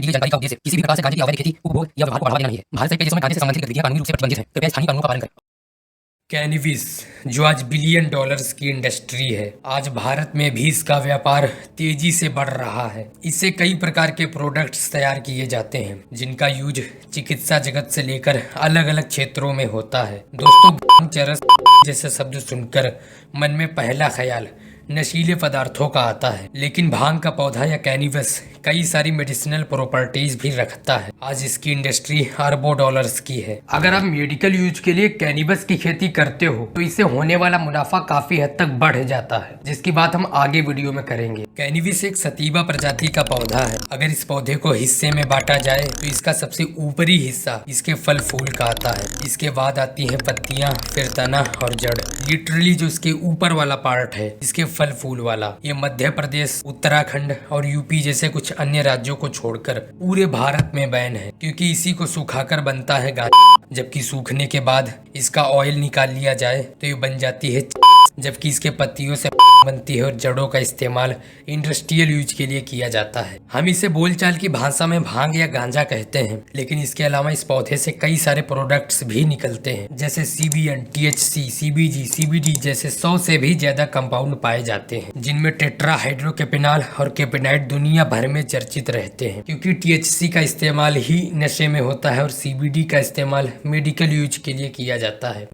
में दी गई जानकारी का उद्देश्य किसी भी प्रकार से गांजे की अवैध खेती, उपभोग या व्यवहार को बढ़ावा देना नहीं है। भारत सहित कई देशों में गांजे से संबंधित गतिविधियां कानूनी रूप से प्रतिबंधित है। कृपया स्थानीय कानूनों का पालन करें। कैनबिस जो आज बिलियन डॉलर्स की इंडस्ट्री है, आज भारत में भी इसका व्यापार तेजी से बढ़ रहा है। इससे कई प्रकार के प्रोडक्ट्स तैयार किए जाते हैं जिनका यूज चिकित्सा जगत से लेकर अलग अलग क्षेत्रों में होता है। दोस्तों, चरस जैसे शब्द सुनकर मन में पहला ख्याल नशीले पदार्थों का आता है, लेकिन भांग का पौधा या कैनबिस कई सारी मेडिसिनल प्रॉपर्टीज भी रखता है। आज इसकी इंडस्ट्री अरबों डॉलर्स की है। अगर आप मेडिकल यूज के लिए कैनबिस की खेती करते हो तो इससे होने वाला मुनाफा काफी हद तक बढ़ जाता है, जिसकी बात हम आगे वीडियो में करेंगे। कैनबिस एक सतीवा प्रजाति का पौधा है। अगर इस पौधे को हिस्से में बांटा जाए तो इसका सबसे ऊपरी हिस्सा इसके फल फूल का आता है। इसके बाद आती है पत्तियां, फिर तना और जड़। लिटरली जो इसके ऊपर वाला पार्ट है, इसके फल फूल वाला, ये मध्य प्रदेश, उत्तराखंड और यूपी जैसे कुछ अन्य राज्यों को छोड़कर पूरे भारत में बैन है, क्योंकि इसी को सुखाकर बनता है गांजा। जबकि सूखने के बाद इसका ऑयल निकाल लिया जाए तो ये बन जाती है, जबकि इसके पत्तियों से बनती है और जड़ों का इस्तेमाल इंडस्ट्रियल यूज के लिए किया जाता है। हम इसे बोलचाल की भाषा में भांग या गांजा कहते हैं, लेकिन इसके अलावा इस पौधे से कई सारे प्रोडक्ट्स भी निकलते हैं, जैसे CBN, THC, CBG, CBD जैसे 100 से भी ज्यादा कंपाउंड पाए जाते हैं, जिनमें टेट्राहाइड्रोकेपिनॉल और केपिनाइड दुनिया भर में चर्चित रहते हैं, क्योंकि THC का इस्तेमाल ही नशे में होता है और CBD का इस्तेमाल मेडिकल यूज के लिए किया जाता है।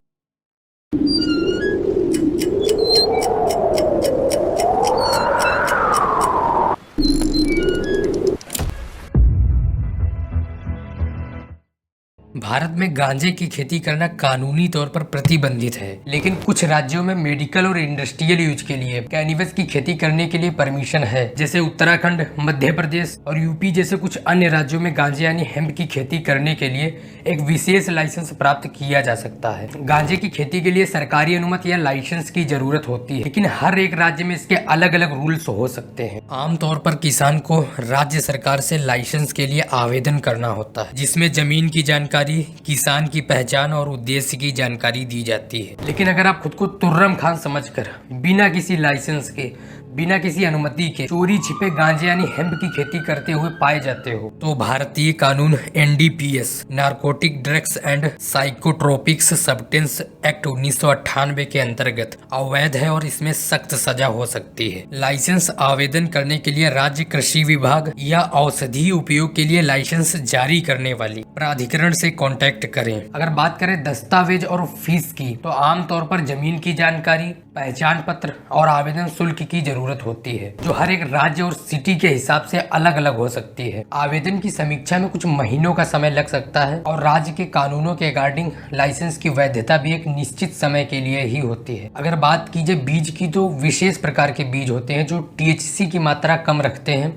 भारत में गांजे की खेती करना कानूनी तौर पर प्रतिबंधित है, लेकिन कुछ राज्यों में मेडिकल और इंडस्ट्रियल यूज के लिए कैनबिस की खेती करने के लिए परमिशन है। जैसे उत्तराखंड, मध्य प्रदेश और यूपी जैसे कुछ अन्य राज्यों में गांजे यानी हेम्प की खेती करने के लिए एक विशेष लाइसेंस प्राप्त किया जा सकता है। गांजे की खेती के लिए सरकारी अनुमति या लाइसेंस की जरूरत होती है, लेकिन हर एक राज्य में इसके अलग अलग रूल्स हो सकते हैं। आमतौर पर किसान को राज्य सरकार से लाइसेंस के लिए आवेदन करना होता है, जिसमें जमीन की जानकारी, किसान की पहचान और उद्देश्य की जानकारी दी जाती है। लेकिन अगर आप खुद को तुर्रम खान समझकर बिना किसी लाइसेंस के, बिना किसी अनुमति के चोरी छिपे गांजे यानी हेम्प की खेती करते हुए पाए जाते हो तो भारतीय कानून NDPS narcotic drugs and psychotropics substance act 1998 के अंतर्गत अवैध है और इसमें सख्त सजा हो सकती है। लाइसेंस आवेदन करने के लिए राज्य कृषि विभाग या औषधि उपयोग के लिए लाइसेंस जारी करने वाली प्राधिकरण से कांटेक्ट करें। अगर बात करें दस्तावेज और फीस की, तो आमतौर पर जमीन की जानकारी, पहचान पत्र और आवेदन शुल्क की जरूरत होती है, जो हर एक राज्य और सिटी के हिसाब से अलग अलग हो सकती है। आवेदन की समीक्षा में कुछ महीनों का समय लग सकता है और राज्य के कानूनों के अकॉर्डिंग लाइसेंस की वैधता भी एक निश्चित समय के लिए ही होती है। अगर बात की जाए बीज की, तो विशेष प्रकार के बीज होते हैं जो THC की मात्रा कम रखते हैं,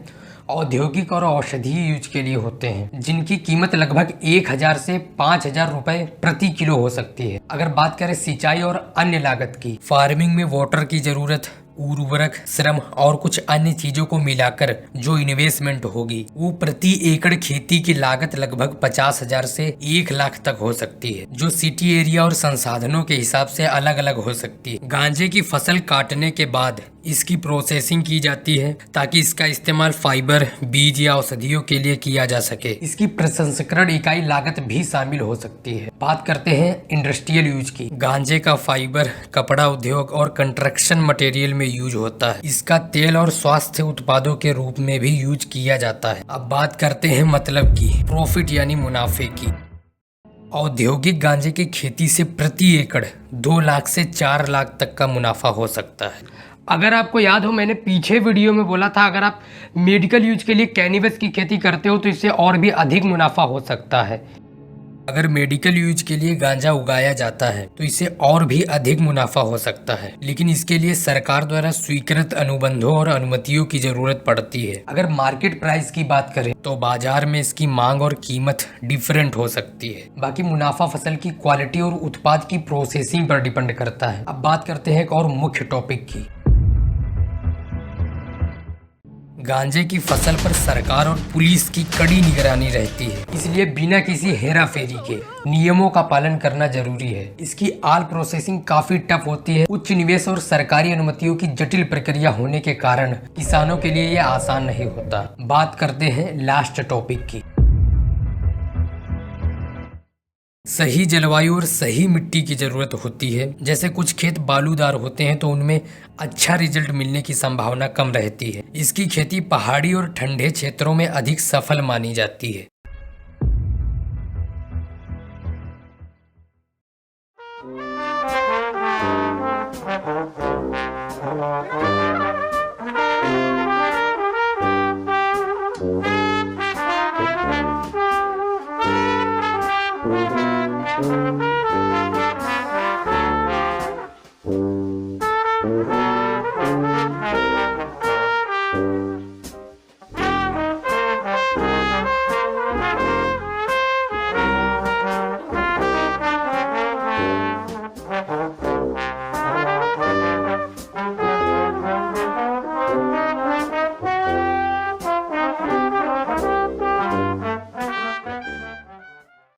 औद्योगिक और औषधीय यूज के लिए होते हैं, जिनकी कीमत लगभग 1000 से 5000 रुपए प्रति किलो हो सकती है। अगर बात करें सिंचाई और अन्य लागत की, फार्मिंग में वाटर की जरूरत, उर्वरक, श्रम और कुछ अन्य चीजों को मिलाकर जो इन्वेस्टमेंट होगी वो प्रति एकड़ खेती की लागत लगभग 50,000 से 1 लाख तक हो सकती है, जो सिटी एरिया और संसाधनों के हिसाब से अलग अलग हो सकती है। गांजे की फसल काटने के बाद इसकी प्रोसेसिंग की जाती है ताकि इसका इस्तेमाल फाइबर, बीज या औषधियों के लिए किया जा सके। इसकी प्रसंस्करण इकाई लागत भी शामिल हो सकती है। बात करते हैं इंडस्ट्रियल यूज की। गांजे का फाइबर कपड़ा उद्योग और कंस्ट्रक्शन मटेरियल में यूज होता है। इसका तेल और स्वास्थ्य उत्पादों के रूप में भी यूज किया जाता है। अब बात करते हैं मतलब की, प्रॉफिट यानी मुनाफे की। औद्योगिक गांजे की खेती से प्रति एकड़ 2 लाख से 4 लाख तक का मुनाफा हो सकता है। अगर आपको याद हो, मैंने पीछे वीडियो में बोला था अगर आप मेडिकल यूज के लिए कैनबिस की खेती करते हो तो इससे और भी अधिक मुनाफा हो सकता है। अगर मेडिकल यूज के लिए गांजा उगाया जाता है तो इससे और भी अधिक मुनाफा हो सकता है, लेकिन इसके लिए सरकार द्वारा स्वीकृत अनुबंधों और अनुमतियों की जरूरत पड़ती है। अगर मार्केट प्राइस की बात करें तो बाजार में इसकी मांग और कीमत डिफरेंट हो सकती है। बाकी मुनाफा फसल की क्वालिटी और उत्पाद की प्रोसेसिंग पर डिपेंड करता है। अब बात करते हैं एक और मुख्य टॉपिक की। गांजे की फसल पर सरकार और पुलिस की कड़ी निगरानी रहती है, इसलिए बिना किसी हेराफेरी के नियमों का पालन करना जरूरी है। इसकी आल प्रोसेसिंग काफी टफ होती है। उच्च निवेश और सरकारी अनुमतियों की जटिल प्रक्रिया होने के कारण किसानों के लिए यह आसान नहीं होता। बात करते हैं लास्ट टॉपिक की। सही जलवायु और सही मिट्टी की जरूरत होती है। जैसे कुछ खेत बालूदार होते हैं तो उनमें अच्छा रिजल्ट मिलने की संभावना कम रहती है। इसकी खेती पहाड़ी और ठंडे क्षेत्रों में अधिक सफल मानी जाती है।